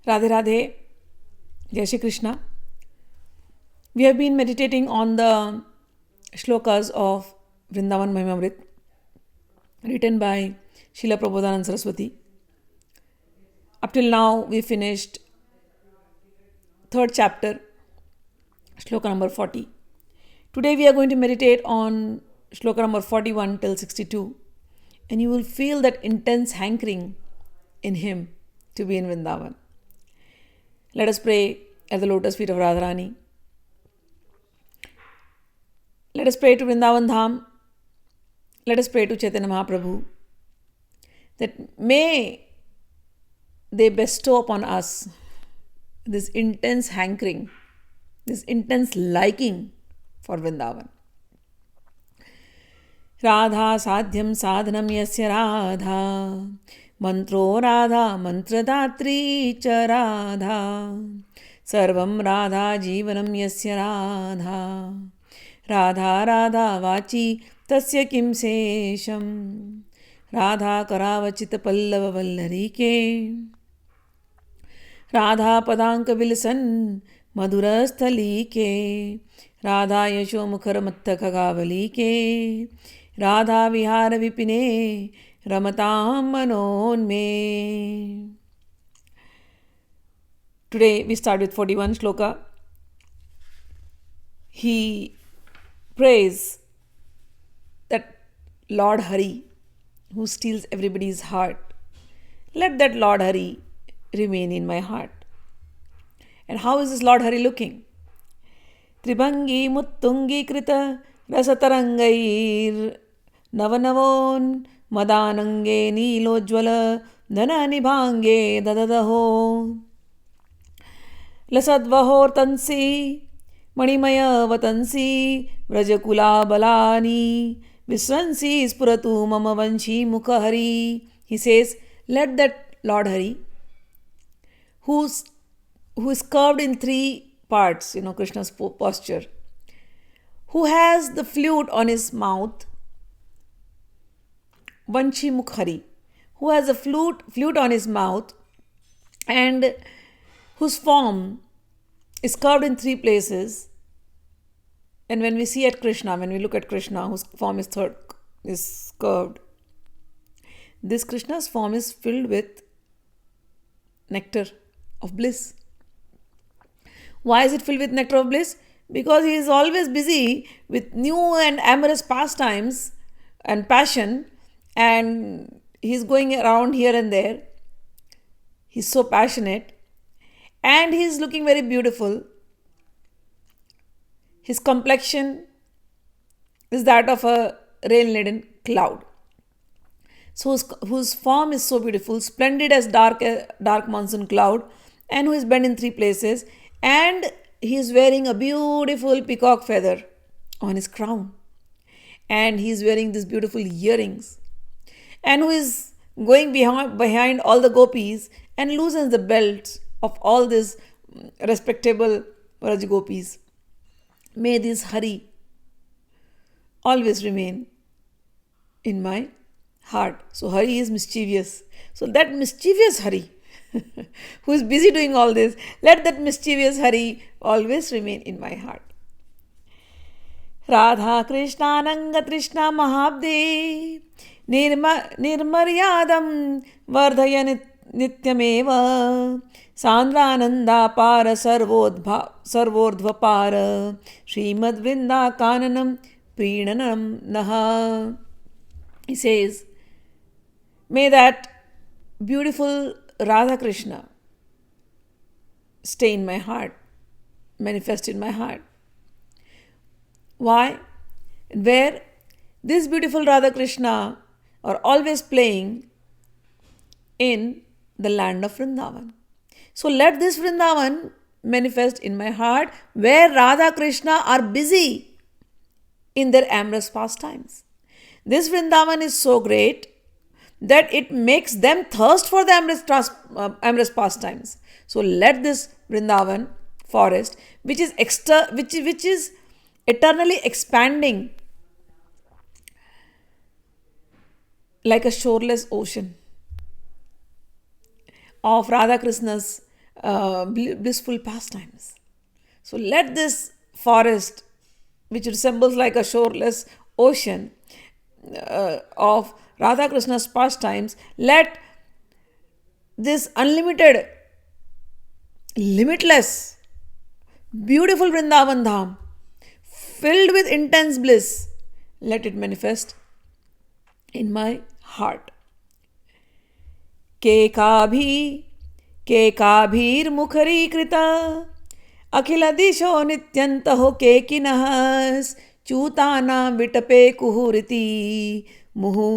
Radhe Radhe, Jai Shri Krishna. We have been meditating on the shlokas of Vrindavan Mahimaamrit written by Srila Prabodhanand Saraswati. Up till now, we finished third chapter, shloka number 40. Today we are going to meditate on shloka number 41 till 62, and you will feel that intense hankering in him to be in Vrindavan. Let us pray at the lotus feet of Radharani. Let us pray to Vrindavan Dham. Let us pray to Chaitanya Mahaprabhu that may they bestow upon us this intense hankering, this intense liking for Vrindavan. Radha sadhyam sadhanam yasya Radha mantro Radha mantradatri cha Radha sarvam Radha jivanam yasya Radha Radha Radha vachi tasya kim sesham Radha karavachit pallava vallarike Radha padanka vilsan madhurasthalike Radha yasho mukhar matta khagavalike Radha vihara vipine ramatam manonme. Today we start with 41 shloka. He prays that Lord Hari, who steals everybody's heart, let that Lord Hari remain in my heart. And how is this Lord Hari looking? Tribhangi muttungi krita rasatarangair navanavon madanange nilojvala dhananibhange dadadaho lasadvahor tansi manimaya vatansi vrajakula balani visransi spuratu mama vanshi mukhahari. He says, let that Lord Hari, who is curved in three parts, Krishna's posture, who has the flute on his mouth, Vanshi Mukhari, who has a flute on his mouth, and whose form is curved in three places. And when we look at Krishna, whose form is curved, this Krishna's form is filled with nectar of bliss. Why is it filled with nectar of bliss? Because he is always busy with new and amorous pastimes and passion, and he's going around here and there. He's so passionate, and he's looking very beautiful. His complexion is that of a rain-laden cloud. So whose form is so beautiful, splendid as dark monsoon cloud, and who is bent in three places, and he is wearing a beautiful peacock feather on his crown, and he is wearing these beautiful earrings, and who is going behind all the gopis and loosens the belts of all these respectable Vraj gopis. May this Hari always remain in my heart. So Hari is mischievous. So that mischievous Hari who is busy doing all this, let that mischievous Hari always remain in my heart. Radha Krishna Nanga Krishna Mahabde Nirmaryadam Vardhaya Nityameva Sandrananda Para Sarvodhva Para Srimad Vrinda Kananam Prinanam Naha. He says, may that beautiful Radha Krishna stay in my heart, manifest in my heart. Why? Where this beautiful Radha Krishna are always playing in the land of Vrindavan. So let this Vrindavan manifest in my heart, where Radha Krishna are busy in their amorous pastimes. This Vrindavan is so great that it makes them thirst for the amorous pastimes. So let this Vrindavan forest, which is eternally expanding like a shoreless ocean of Radha Krishna's blissful pastimes. So let this forest, which resembles like a shoreless ocean of Radha Krishna's pastimes, let this unlimited, limitless, beautiful Vrindavan Dham, filled with intense bliss, let it manifest in my heart. केकाभीर मुखरी कृता अखिल दिशो नित्यंत हो केकिनः च्यूतानां विटपे कुहुरिति मुहु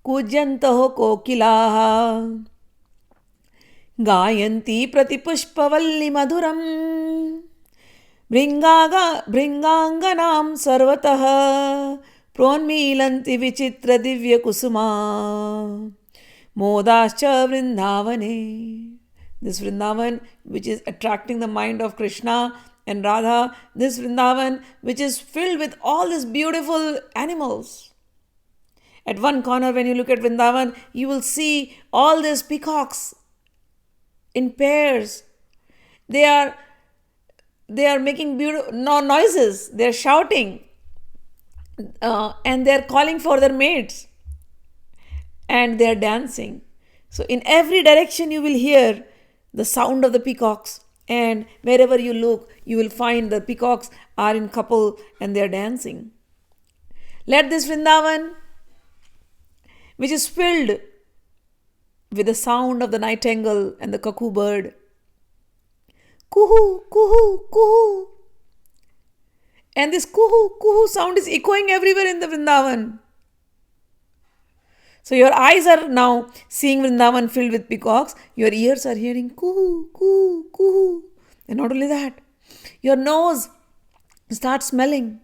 कूज्यंत हो कोकिलाः गायन्ति प्रतिपुष्पवल्लि मधुरं भृंगांगनां सर्वतः प्रोन्मीलन्ति विचित्र दिव्य कुसुमा Modascha Vrindavane. This Vrindavan which is attracting the mind of Krishna and Radha, this Vrindavan which is filled with all these beautiful animals. At one corner, when you look at Vrindavan, you will see all these peacocks in pairs. They are making beautiful noises, they are shouting, and they are calling for their mates. And they are dancing. So in every direction you will hear the sound of the peacocks, and wherever you look you will find the peacocks are in couple and they are dancing. Let this Vrindavan, which is filled with the sound of the nightingale and the cuckoo bird, kuhu, kuhu, kuhu, and this kuhu, kuhu sound is echoing everywhere in the Vrindavan. So your eyes are now seeing Vrindavan filled with peacocks. Your ears are hearing coo, coo, coo. And not only that, your nose starts smelling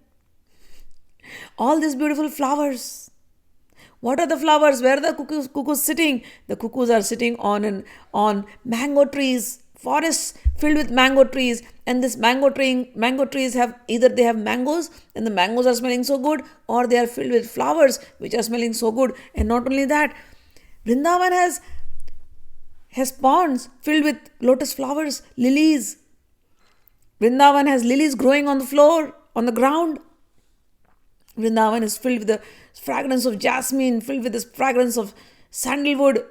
all these beautiful flowers. What are the flowers? Where are the cuckoos sitting? The cuckoos are sitting on mango trees. Forests filled with mango trees, and this mango trees have either they have mangoes and the mangoes are smelling so good, or they are filled with flowers which are smelling so good. And not only that, Vrindavan has ponds filled with lotus flowers, lilies. Vrindavan has lilies growing on the floor, on the ground. Vrindavan is filled with the fragrance of jasmine, filled with the fragrance of sandalwood.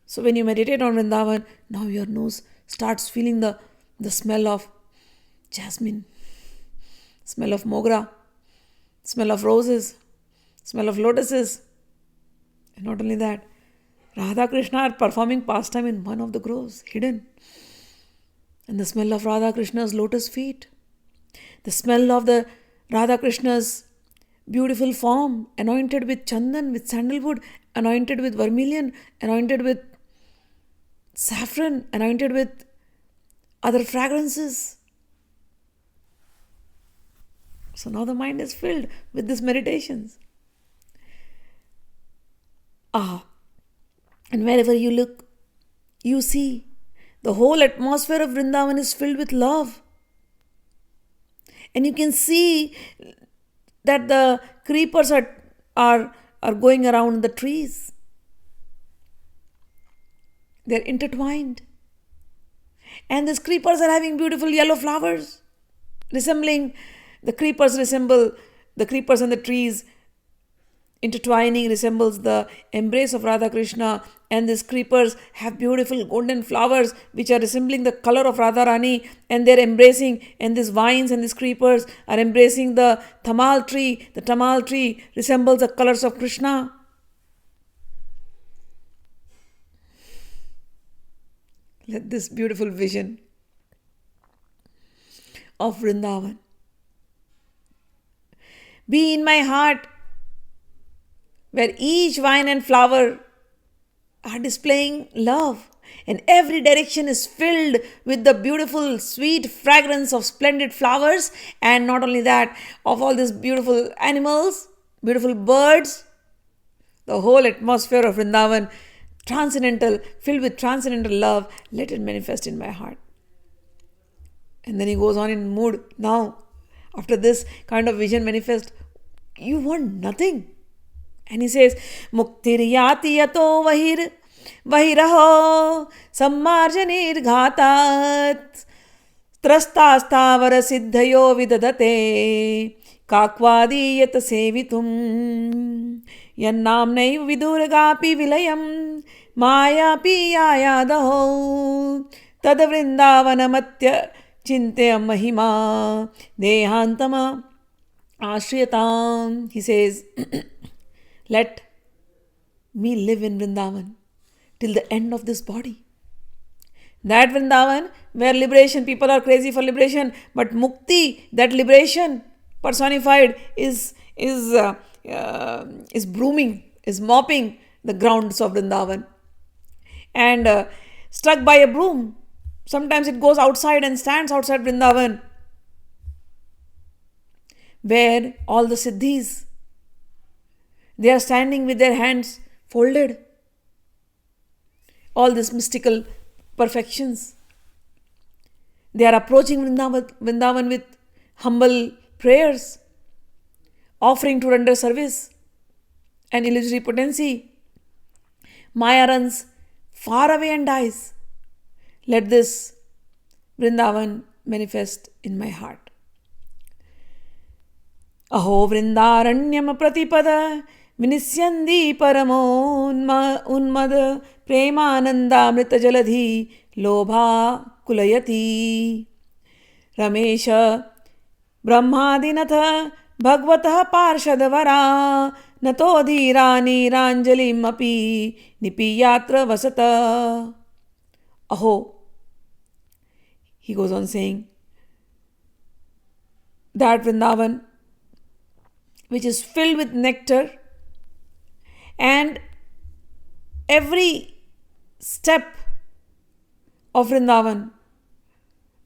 So when you meditate on Vrindavan, now your nose starts feeling the smell of jasmine, smell of mogra, smell of roses, smell of lotuses. And not only that, Radha Krishna are performing pastime in one of the groves, hidden. And the smell of Radha Krishna's lotus feet, the smell of the Radha Krishna's beautiful form, anointed with chandan, with sandalwood, anointed with vermilion, anointed with saffron, anointed with other fragrances. So now the mind is filled with these meditations. And wherever you look, you see the whole atmosphere of Vrindavan is filled with love. And you can see that the creepers are going around the trees. They're intertwined. And these creepers are having beautiful yellow flowers, the creepers resemble the creepers and the trees intertwining resembles the embrace of Radha Krishna, and these creepers have beautiful golden flowers which are resembling the color of Radharani, and they're embracing, and these vines and these creepers are embracing the tamal tree. The tamal tree resembles the colors of Krishna. Let this beautiful vision of Vrindavan be in my heart, where each vine and flower are displaying love, and every direction is filled with the beautiful, sweet fragrance of splendid flowers, and not only that, of all these beautiful animals, beautiful birds. The whole atmosphere of Vrindavan, transcendental, filled with transcendental love, let it manifest in my heart. And then he goes on in mood. Now, after this kind of vision manifest, you want nothing. And he says, Muktir yati yato vahir Vahiraho sammarjanirghatat त्रस्तास्तावर सिद्धयो विदधते काक्वादीयत सेवितुम यन्नाम्नैव विदुर्गापि विलयं मायापि यायादहो तद वृन्दावनमत्य चिन्त्य महिमा देहान्तम आश्रयताम. He says, let me live in Vrindavan till the end of this body. That Vrindavan where liberation, people are crazy for liberation, but mukti, that liberation personified, is brooming, is mopping the grounds of Vrindavan. And struck by a broom, sometimes it goes outside and stands outside Vrindavan, where all the siddhis, they are standing with their hands folded. All these mystical perfections. They are approaching Vrindavan with humble prayers, offering to render service and illusory potency. Maya runs far away and dies. Let this Vrindavan manifest in my heart. Aho Vrindaranyam Pratipada Vinisyandi Paramo Unmad Premanandamrita Jaladhi Lobha Kulayati Ramesha Brahmadinatha Bhagvatah Parshadavara Nato Dhirani Ranjalim Api Nipiyatra Vasata. Aho, he goes on saying, that Vrindavan which is filled with nectar, and every step of Vrindavan,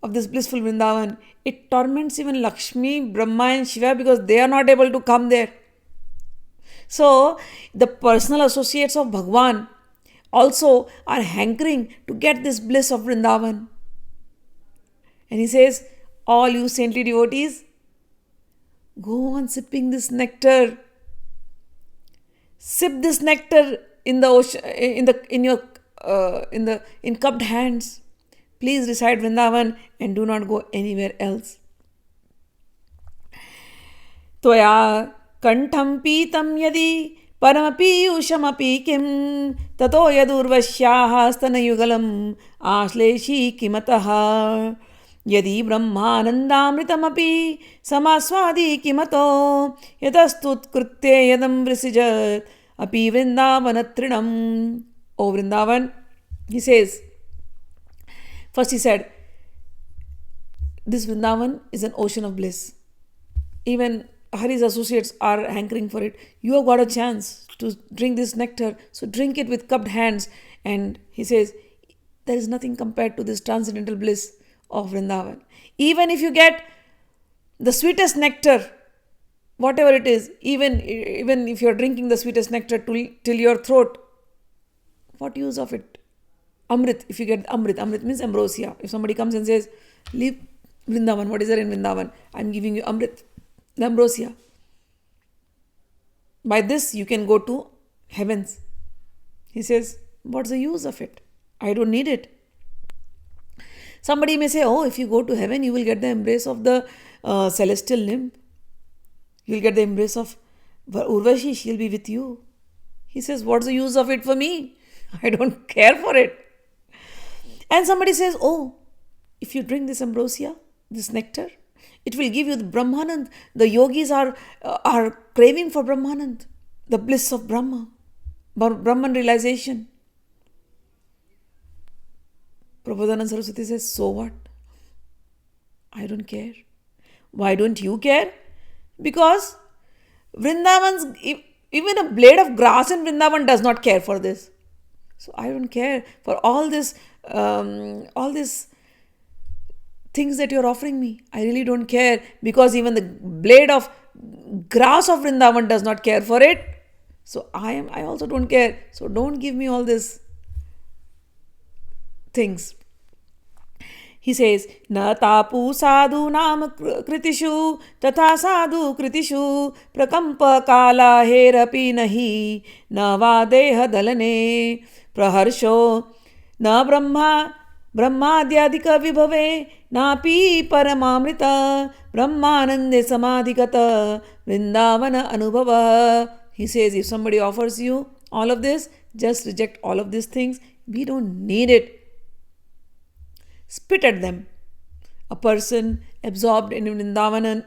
of this blissful Vrindavan, it torments even Lakshmi, Brahma and Shiva because they are not able to come there. So, the personal associates of Bhagwan also are hankering to get this bliss of Vrindavan. And he says, all you saintly devotees, go on sipping this nectar. Sip this nectar in the ocean, in cupped hands. Please recite Vrindavan and do not go anywhere else. Toya kantham pitam yadi paramapiyushamapi kim tato yadurvashyaha stanayugalam ashleshi kimataha yadi brahmanandamritamapi samaswadi kimato yatastut krutye yadam vrisijat api vrindavanatrinam. O Vrindavan, he says, first he said, this Vrindavan is an ocean of bliss. Even Hari's associates are hankering for it. You have got a chance to drink this nectar, so drink it with cupped hands. And he says, there is nothing compared to this transcendental bliss of Vrindavan. Even if you get the sweetest nectar, whatever it is, even if you are drinking the sweetest nectar till your throat, what use of it? Amrit, if you get Amrit. Amrit means ambrosia. If somebody comes and says, leave Vrindavan, what is there in Vrindavan? I am giving you Amrit, the ambrosia. By this you can go to heavens. He says, what's the use of it? I don't need it. Somebody may say, oh, if you go to heaven, you will get the embrace of the celestial nymph. You will get the embrace of Urvashi, she will be with you. He says, what's the use of it for me? I don't care for it. And somebody says, oh, if you drink this ambrosia, this nectar, it will give you the Brahmanand. The yogis are craving for Brahmanand, the bliss of Brahma, Brahman realization. Prabodhanand Saraswati says, so what? I don't care. Why don't you care? Because Vrindavan's, even a blade of grass in Vrindavan does not care for this. So I don't care for all these things that you're offering me. I really don't care, because even the blade of grass of Vrindavan does not care for it. So I also don't care. So don't give me all these things. He says, Na tapu sadhu nam kritishu tatha sadhu kritishu prakampa kala herapi nahi na vadeha dalane praharsho na brahmadyadika vibhave napi paramamrita brahmanande samadhikata vrindavana anubhava. He says, if somebody offers you all of this, just reject all of these things. We don't need it. Spit at them. A person absorbed in Vrindavan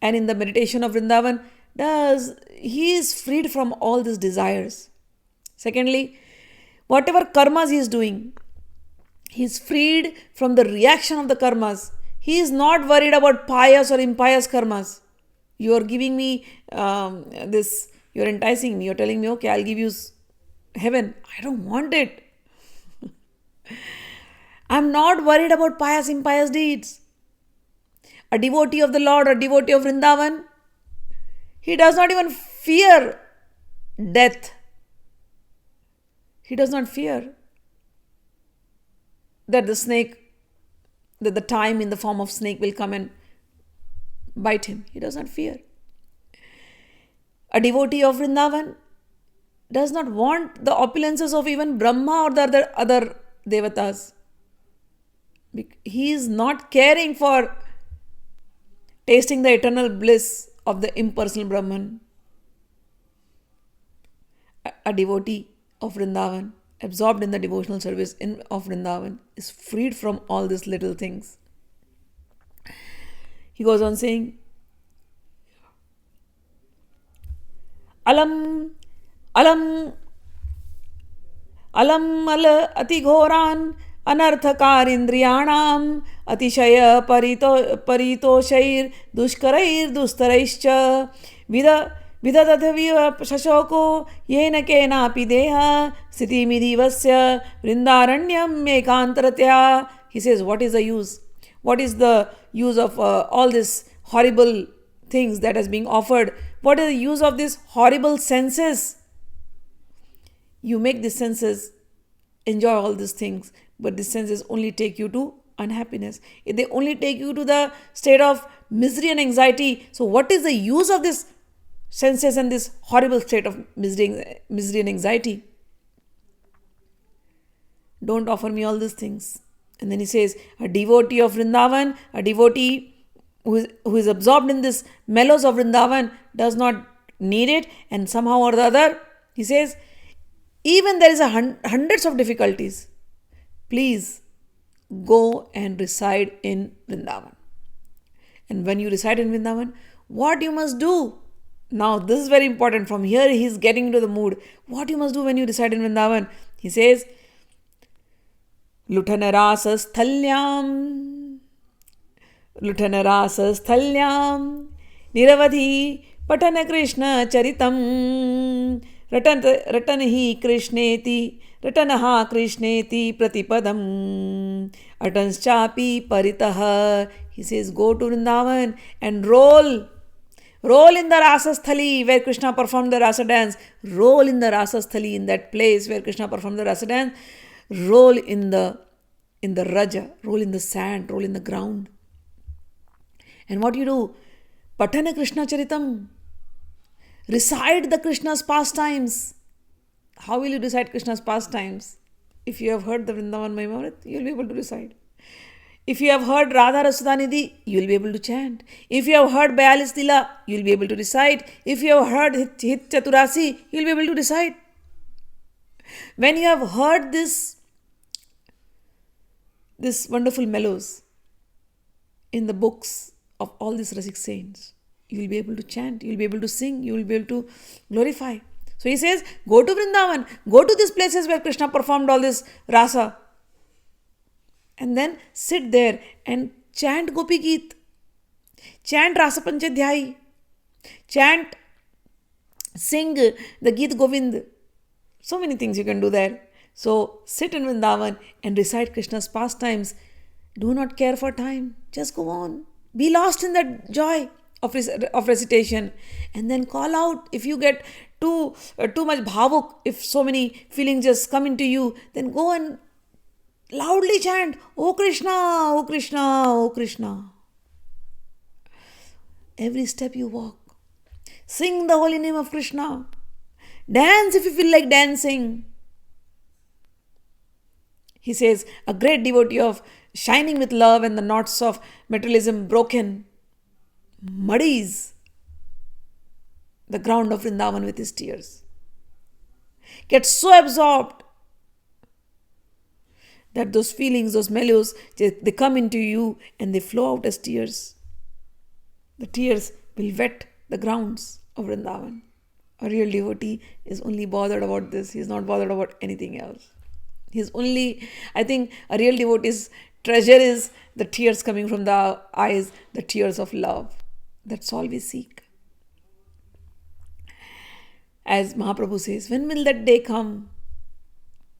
and in the meditation of Vrindavan, he is freed from all these desires. Secondly, whatever karmas he is doing, he is freed from the reaction of the karmas. He is not worried about pious or impious karmas. You are giving me this, you are enticing me, you are telling me, okay, I'll give you heaven. I don't want it. I'm not worried about pious, impious deeds. A devotee of the Lord or devotee of Vrindavan, he does not even fear death. He does not fear that the time in the form of snake will come and bite him. He does not fear. A devotee of Vrindavan does not want the opulences of even Brahma or the other devatas. He is not caring for tasting the eternal bliss of the impersonal Brahman. A devotee of Vrindavan, absorbed in the devotional service of Vrindavan, is freed from all these little things. He goes on saying, Alam al ati ghoran anarthakar indriyanam atishaya paritoshair dushkarair dustaraischa vidadadhaviva shashoko yena kenapi deha sitimidivasya vrindaranyam ekantaratya. He says, what is the use? What is the use of all these horrible things that is being offered? What is the use of these horrible senses? You make these senses enjoy all these things, but these senses only take you to unhappiness. They only take you to the state of misery and anxiety. So what is the use of these senses and this horrible state of misery and anxiety? Don't offer me all these things. And then he says, a devotee of Vrindavan, a devotee who is absorbed in this mellows of Vrindavan does not need it, and somehow or the other, he says, even there is hundreds of difficulties, please go and reside in Vrindavan. And when you reside in Vrindavan, what you must do? Now this is very important. From here he is getting into the mood. What you must do when you reside in Vrindavan? He says, Luthana rasasthalyam niravadhi patana krishna charitam ratanahi krishneti pratipadam atanschapi paritah. He says, go to Vrindavan and roll in the rasasthali where Krishna performed the rasa dance. Roll in the rasasthali, in that place where Krishna performed the rasa dance. Roll in the raja, roll in the sand, roll in the ground. And what you do? Patana Krishna Charitam. Recite the Krishna's pastimes. How will you recite Krishna's pastimes? If you have heard the Vrindavan Mahimaamrit, you will be able to recite. If you have heard Radha Rasudhanidhi, you will be able to chant. If you have heard Bayalis Lila, you will be able to recite. If you have heard Hit Chaturasi, you will be able to recite. When you have heard this wonderful mellows in the books of all these Rasik saints, you will be able to chant, you will be able to sing, you will be able to glorify. So he says, go to Vrindavan, go to these places where Krishna performed all this rasa, and then sit there and chant Gopi Geet, chant Rasa Panchadhyay, sing the Geet Govind. So many things you can do there. So sit in Vrindavan and recite Krishna's pastimes. Do not care for time. Just go on. Be lost in that joy of recitation. And then call out. If you get too much bhavuk, if so many feelings just come into you, then go and loudly chant, O Krishna, O Krishna, O Krishna. Every step you walk. Sing the holy name of Krishna. Dance if you feel like dancing. He says, a great devotee of shining with love and the knots of materialism broken, muddies the ground of Vrindavan with his tears. Gets so absorbed that those feelings, those mellows, they come into you and they flow out as tears. The tears will wet the grounds of Vrindavan. A real devotee is only bothered about this. He is not bothered about anything else. I think a real devotee's treasure is the tears coming from the eyes, the tears of love. That's all we seek. As Mahaprabhu says, when will that day come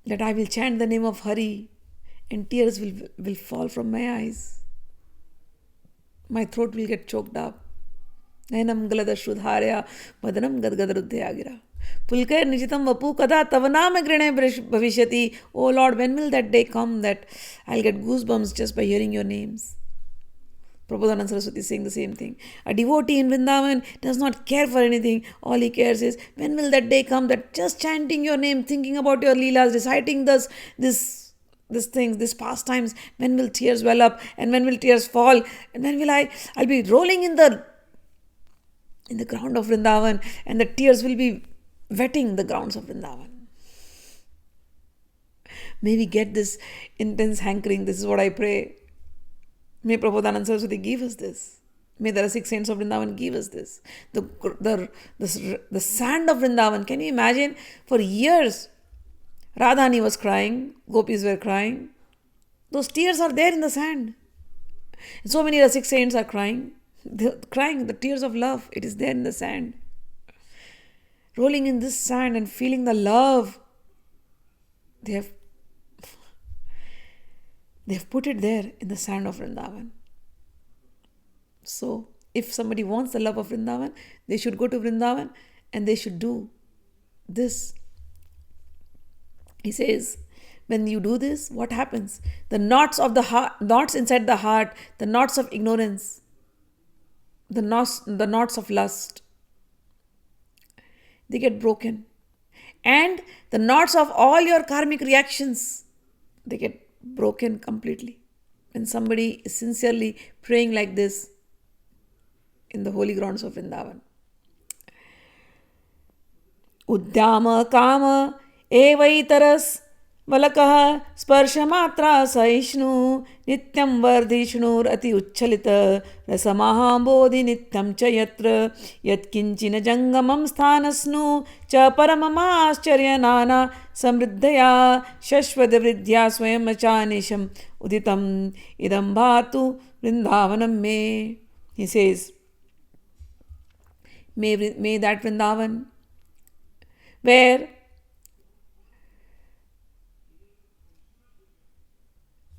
that I will chant the name of Hari and tears will fall from my eyes? My throat will get choked up. Nayanam galadashrudharya madanam gadgadruddhyagira. Pulkar nijitam vapu kada tavanam grine bhavishyati. Oh Lord, when will that day come that I'll get goosebumps just by hearing your names? Prabodhanand Saraswati is saying the same thing. A devotee in Vrindavan does not care for anything. All he cares is, when will that day come that just chanting your name, thinking about your leelas, reciting these things, these pastimes, when will tears well up and when will tears fall? And when will I'll be rolling in the ground of Vrindavan and the tears will be wetting the grounds of Vrindavan. May we get this intense hankering. This is what I pray. May Prabodhanand Saraswati give us this. May the Rasik saints of Vrindavan give us this. The sand of Vrindavan. Can you imagine? For years, Radharani was crying. Gopis were crying. Those tears are there in the sand. And so many Rasik saints are crying. They're crying the tears of love. It is there in the sand. Rolling in this sand and feeling the love. They have put it there in the sand of Vrindavan. So, if somebody wants the love of Vrindavan, they should go to Vrindavan and they should do this. He says, when you do this, what happens? The knots of the heart, knots inside the heart, the knots of ignorance, the knots of lust, they get broken. And the knots of all your karmic reactions, they get broken completely. When somebody is sincerely praying like this in the holy grounds of Vrindavan. Uddhama kama evaitaras valakah sparshamatra saishnu nityam vardhishnur ati uchchalita rasamahambodhi nityam cha yatra yatkinchina jangamam sthanasnu cha paramamascharyanana samriddhaya shashvadavriddhya swayamachanisham uditam idam bhatu Vrindavanam me. He says, may that Vrindavan where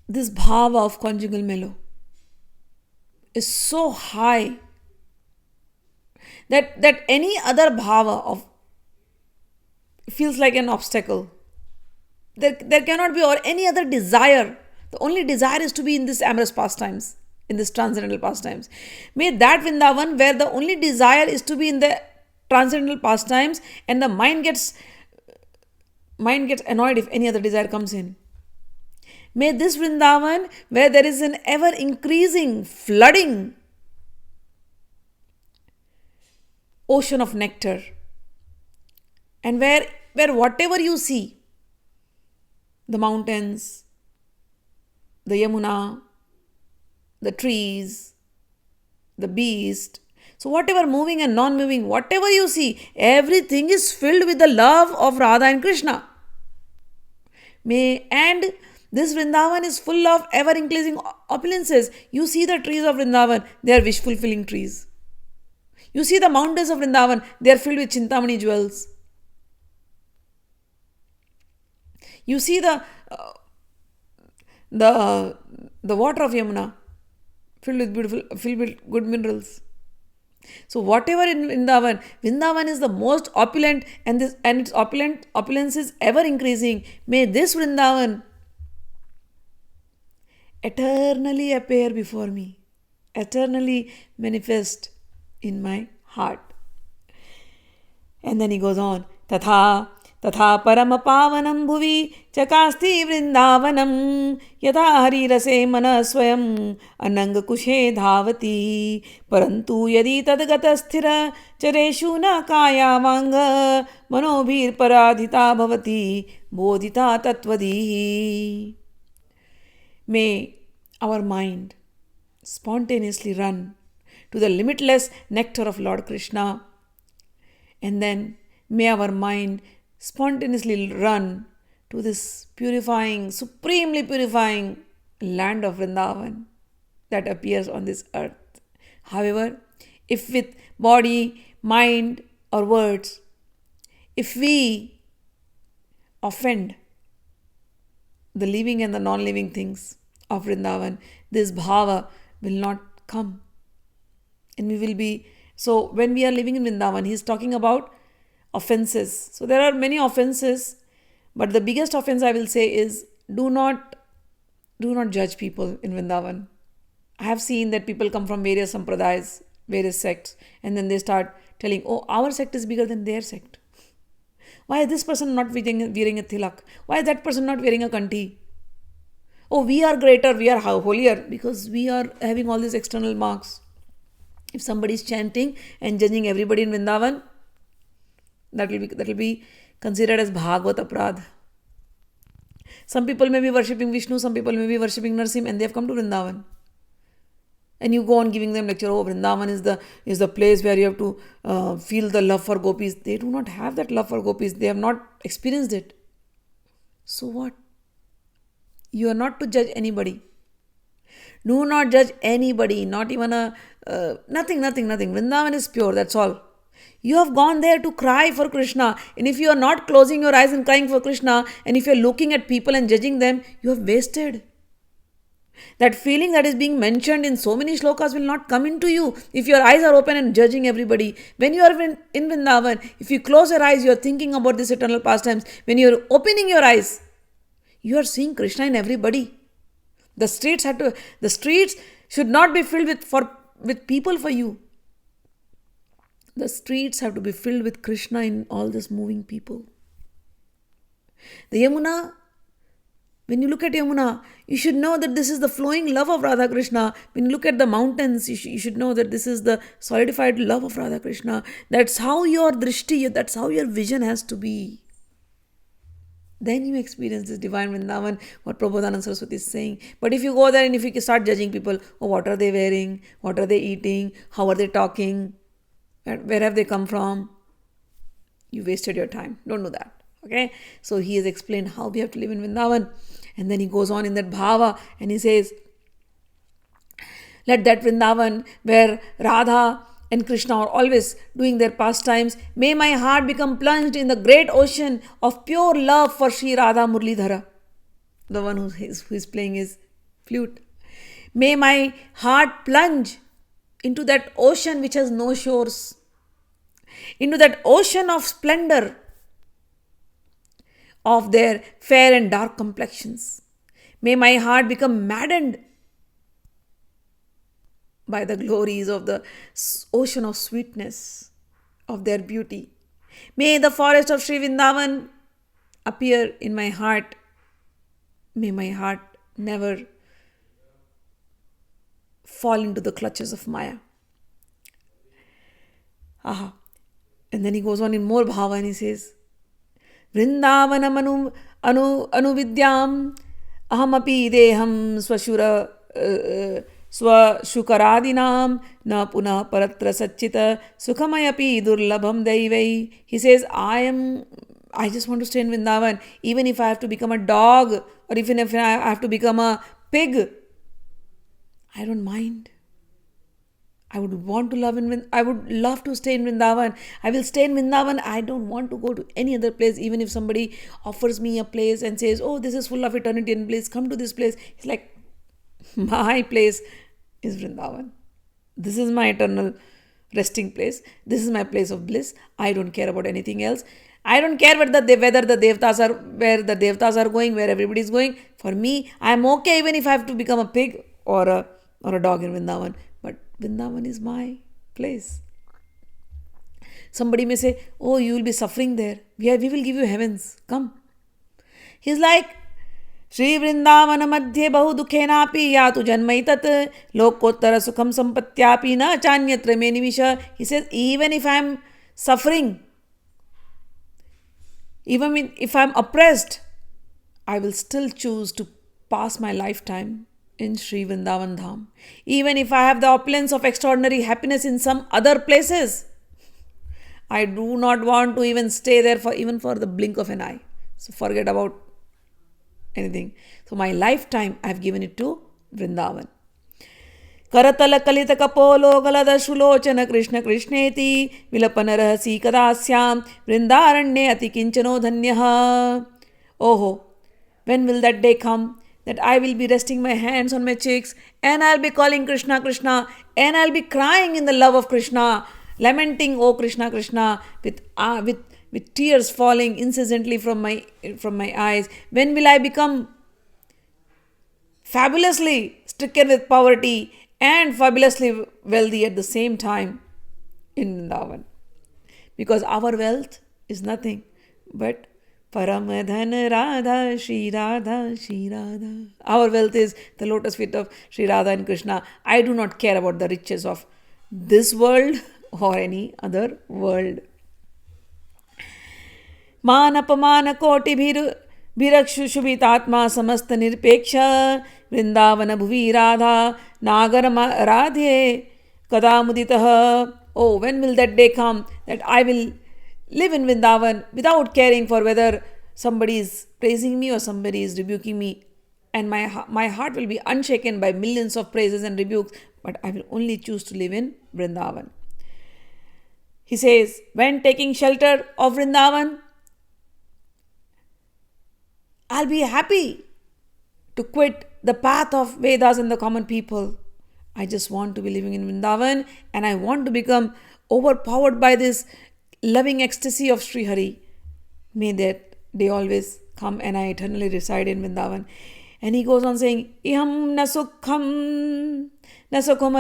this bhava of conjugal mellow is so high that any other bhava of feels like an obstacle. There cannot be or any other desire. The only desire is to be in this amorous pastimes, in this transcendental pastimes. May that Vrindavan where the only desire is to be in the transcendental pastimes and the mind gets annoyed if any other desire comes in. May this Vrindavan where there is an ever increasing flooding ocean of nectar and where whatever you see, the mountains, the Yamuna, the trees, the beast. So whatever moving and non-moving, whatever you see, everything is filled with the love of Radha and Krishna. And this Vrindavan is full of ever-increasing opulences. You see the trees of Vrindavan, they are wish-fulfilling trees. You see the mountains of Vrindavan, they are filled with Chintamani jewels. You see the water of Yamuna, filled with good minerals. So whatever in Vrindavan is the most opulent and its opulence is ever increasing. May this Vrindavan eternally appear before me, eternally manifest in my heart. And then he goes on, Tatha तथा परम पावनं भुवि चकास्ति वृंदावनम यथा हरिरसे मनः स्वयं अनंगकुशे धावति परंतु यदि तद्गतस्थिर चरेषु न कायावांग मनोभिर्पराधिता भवति बोधिता तत्त्वदीः. May our mind spontaneously run to the limitless nectar of Lord Krishna, and then may our mind spontaneously run to this purifying, supremely purifying land of Vrindavan that appears on this earth. However, if with body, mind, or words, if we offend the living and the non-living things of Vrindavan, this bhava will not come. And we will be, so when we are living in Vrindavan, he is talking about offenses. So there are many offenses, but the biggest offense I will say is do not judge people in Vrindavan. I have seen that people come from various sampradayas, various sects, and then they start telling, oh, our sect is bigger than their sect. Why is this person not wearing a tilak? Why is that person not wearing a kanti? Oh, we are greater, we are holier because we are having all these external marks. If somebody is chanting and judging everybody in Vrindavan, that will be considered as Bhagavad Aprad. Some people may be worshipping Vishnu, some people may be worshipping Narsim, and they have come to Vrindavan. And you go on giving them lecture, oh, Vrindavan is the place where you have to feel the love for gopis. They do not have that love for gopis. They have not experienced it. So what? You are not to judge anybody. Do not judge anybody, not even nothing. Vrindavan is pure, that's all. You have gone there to cry for Krishna. And if you are not closing your eyes and crying for Krishna, and if you are looking at people and judging them, you have wasted. That feeling that is being mentioned in so many shlokas will not come into you if your eyes are open and judging everybody. When you are in Vrindavan, if you close your eyes, you are thinking about this eternal pastimes. When you are opening your eyes, you are seeing Krishna in everybody. The streets should not be filled with people for you. The streets have to be filled with Krishna in all these moving people. The Yamuna, when you look at Yamuna, you should know that this is the flowing love of Radha Krishna. When you look at the mountains, you should know that this is the solidified love of Radha Krishna. That's how your drishti, that's how your vision has to be. Then you experience this divine Vrindavan, what Prabodhanand Saraswati is saying. But if you go there and if you start judging people, oh, what are they wearing? What are they eating? How are they talking? Where have they come from? You wasted your time. Don't do that. Okay? So he has explained how we have to live in Vrindavan. And then he goes on in that bhava and he says, let that Vrindavan where Radha and Krishna are always doing their pastimes, may my heart become plunged in the great ocean of pure love for Sri Radha Murlidhara, the one who is playing his flute. May my heart plunge into that ocean which has no shores, into that ocean of splendor of their fair and dark complexions. May my heart become maddened by the glories of the ocean of sweetness of their beauty. May the forest of Shri Vrindavan appear in my heart. May my heart never fall into the clutches of Maya. Aha. And then he goes on in more bhava and he says, Vrindavanam anuvidyam ahamapi deham swashukaradinam na punah paratra satchita sukhamayapi durlabham daivai. He says, I just want to stay in Vrindavan. Even if I have to become a dog or even if I have to become a pig, I don't mind. I would love to stay in Vrindavan. I will stay in Vrindavan. I don't want to go to any other place. Even if somebody offers me a place and says, oh, this is full of eternity and bliss, come to this place. It's like, my place is Vrindavan. This is my eternal resting place. This is my place of bliss. I don't care about anything else. I don't care where the devtas are going, where everybody is going. For me, I am okay even if I have to become a pig or a dog in Vrindavan. But Vrindavan is my place. Somebody may say, oh, you will be suffering there. We will give you heavens. Come. He's like, Shri Vrindavan madhye bahu dukhenapi yatu janmaitat lokottara sukham sampatyapi na chanyatra me nimisha. He says, even if I am suffering, even if I am oppressed, I will still choose to pass my lifetime in Shri Vrindavan Dham. Even if I have the opulence of extraordinary happiness in some other places, I do not want to even stay there even for the blink of an eye. So forget about anything. So my lifetime I have given it to Vrindavan. Karatala kalita kapolo galada shulochana Krishna Krishneti vilapana rahasi kadasyam Vrindaranye ati kinchano dhanyaha. Oh, when will that day come that I will be resting my hands on my cheeks and I'll be calling Krishna Krishna and I'll be crying in the love of Krishna, lamenting, oh Krishna Krishna, with tears falling incessantly from my eyes. When will I become fabulously stricken with poverty and fabulously wealthy at the same time in Vrindavan? Because our wealth is nothing but Paramadhan Radha, Shri Radha, Shri Radha. Our wealth is the lotus feet of Shri Radha and Krishna. I do not care about the riches of this world or any other world. Manapamana koti bhirakshushubhitatma samasta nirpeksha Vrindavana bhuvi radha nagarama radhe kadamuditaha. Oh, when will that day come that I will live in Vrindavan without caring for whether somebody is praising me or somebody is rebuking me, and my heart will be unshaken by millions of praises and rebukes, but I will only choose to live in Vrindavan. He says, when taking shelter of Vrindavan, I'll be happy to quit the path of Vedas and the common people. I just want to be living in Vrindavan and I want to become overpowered by this loving ecstasy of Sri Hari. May that day always come and I eternally reside in Vrindavan. And he goes on saying, Iham na sukham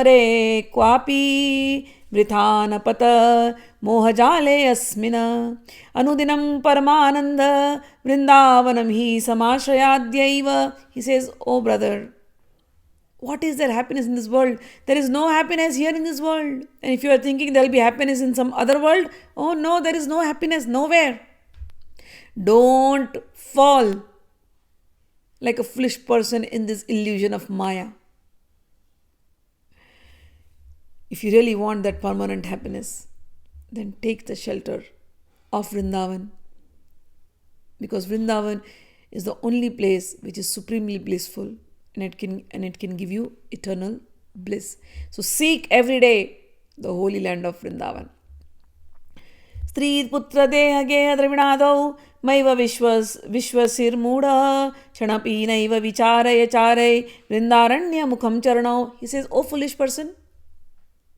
re kwapi vrithana pata mohajale asmina anudinam paramananda vrindavanam hi samashrayadhyaiva. He says, oh brother, what is there happiness in this world? There is no happiness here in this world. And if you are thinking there will be happiness in some other world, oh no, there is no happiness nowhere. Don't fall like a foolish person in this illusion of Maya. If you really want that permanent happiness, then take the shelter of Vrindavan. Because Vrindavan is the only place which is supremely blissful and it can give you eternal bliss. So seek every day the holy land of Vrindavan. Stri putra deha geha dravinadau maiva vishvasir mudha chanapi naiva vicharaya charai vrindaranya mukham charanau. He says, oh foolish person,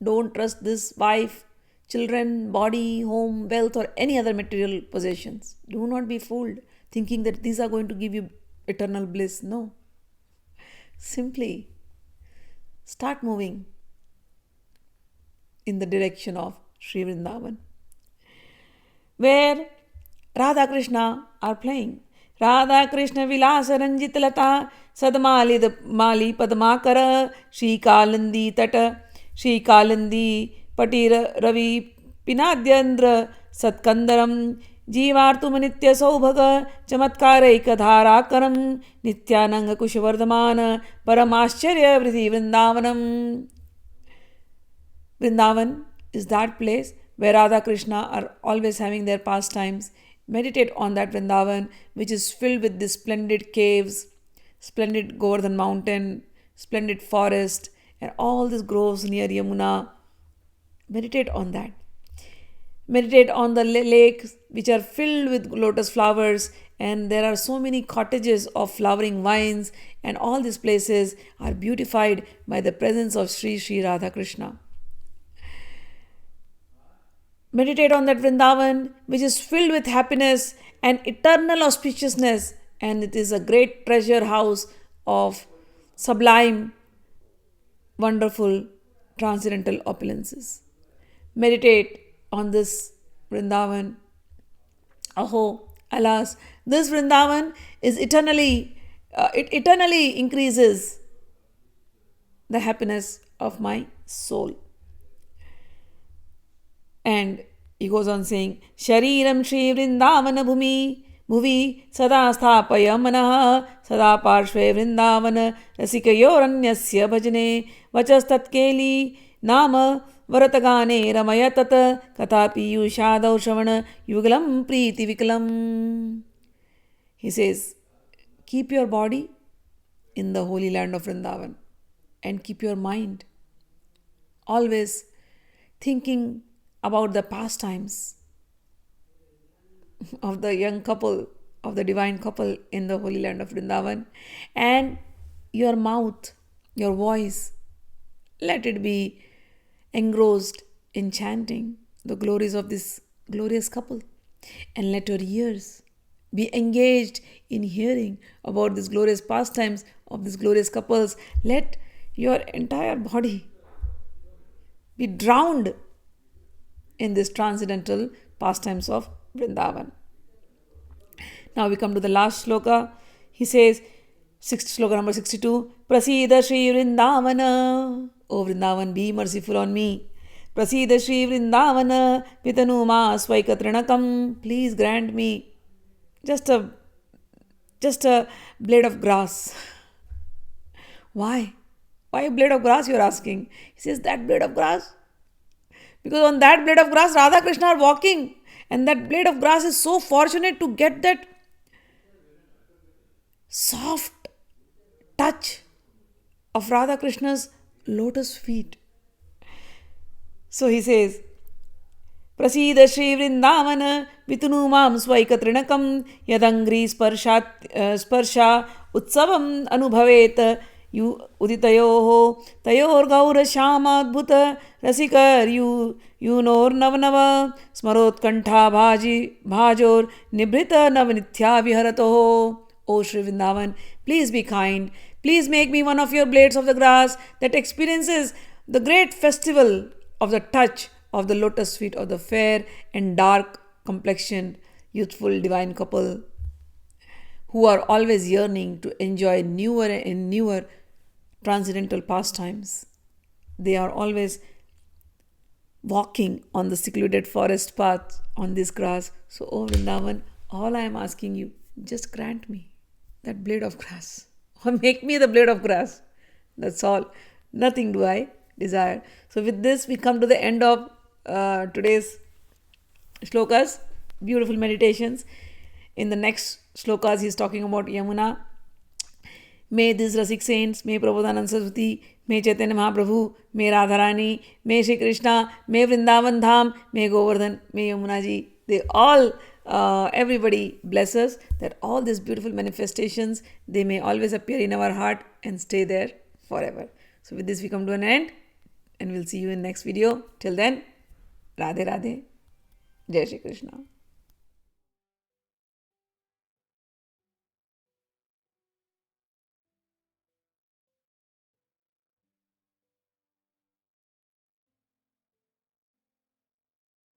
don't trust this wife, children, body, home, wealth or any other material possessions. Do not be fooled thinking that these are going to give you eternal bliss. No. Simply start moving in the direction of Shri Vrindavan, where Radha Krishna are playing. Radha Krishna Vilasa Ranjit Lata Sadmali Mali Padmakara Shri Kalandi Tata Shri Kalandi Patira Ravi Pinadyandra Satkandaram जीवार्तुमनित्य सौभग चमत्कारैकधाराकरं नित्यानंग कुशवर्धमान परमाश्चर्य वृद्धि वृंदावनम. Vrindavan is that place where Radha Krishna are always having their pastimes. Meditate on that Vrindavan, which is filled with these splendid caves, splendid Govardhan mountain, splendid forest, and all these groves near Yamuna. Meditate on that. Meditate on the lakes which are filled with lotus flowers, and there are so many cottages of flowering vines, and all these places are beautified by the presence of Sri Sri Radha Krishna. Meditate on that Vrindavan which is filled with happiness and eternal auspiciousness, and it is a great treasure house of sublime, wonderful, transcendental opulences. Meditate on this Vrindavan. Aho, alas, this Vrindavan is it eternally increases the happiness of my soul. And he goes on saying, Shariram Shri Vrindavana Bhuvi Sada Sthapaya Manah Sada Parshve Vrindavana Rasikayoranyasya Bhajane Vachas Tatkeli Nama Varatagane Ramaya Tata Katapi Yushadav Shravana Yugalam Preeti Vikalam. He says, keep your body in the holy land of Vrindavan and keep your mind always thinking about the pastimes of the young couple, of the divine couple in the holy land of Vrindavan, and your mouth, your voice, let it be engrossed in chanting the glories of this glorious couple, and let your ears be engaged in hearing about these glorious pastimes of these glorious couples. Let your entire body be drowned in this transcendental pastimes of Vrindavan. Now we come to the last shloka. He says, shloka number 62, Prasida Shri Vrindavana. O Vrindavan, be merciful on me. Prasida Shri Vrindavana Pitanuma Swaikatranakam. Please grant me just a blade of grass. Why? Why a blade of grass, you are asking? He says, that blade of grass? Because on that blade of grass, Radha Krishna are walking. And that blade of grass is so fortunate to get that soft touch of Radha Krishna's lotus feet. So he says, Prasida Shri Vrindavana Vitunumam Swaikatrinakam Yadangri Sparsha Utsavam Anubhavet Uditayoho Tayor Gaura Shamadbhuta Rasikar Yunor Navnava Smarot Kantha Bhajor Nibrita Navanithya Viharatoho. O Shri Vrindavan, please be kind. Please make me one of your blades of the grass that experiences the great festival of the touch of the lotus feet of the fair and dark complexioned, youthful divine couple who are always yearning to enjoy newer and newer transcendental pastimes. They are always walking on the secluded forest path on this grass. So, O Vrindavan, all I am asking you, just grant me that blade of grass, or make me the blade of grass. That's all. Nothing do I desire. So with this, we come to the end of today's shlokas, beautiful meditations. In the next shlokas, he is talking about Yamuna. May these Rasik saints, may Prabodhanand Saraswati, may Chaitanya Mahaprabhu, may Radharani, may Shri Krishna, may Vrindavan Dham, may Govardhan, may Yamuna ji, they all everybody bless us, that all these beautiful manifestations, they may always appear in our heart and stay there forever. So with this we come to an end, and we'll see you in next video. Till then, Radhe Radhe, Jai Shri Krishna.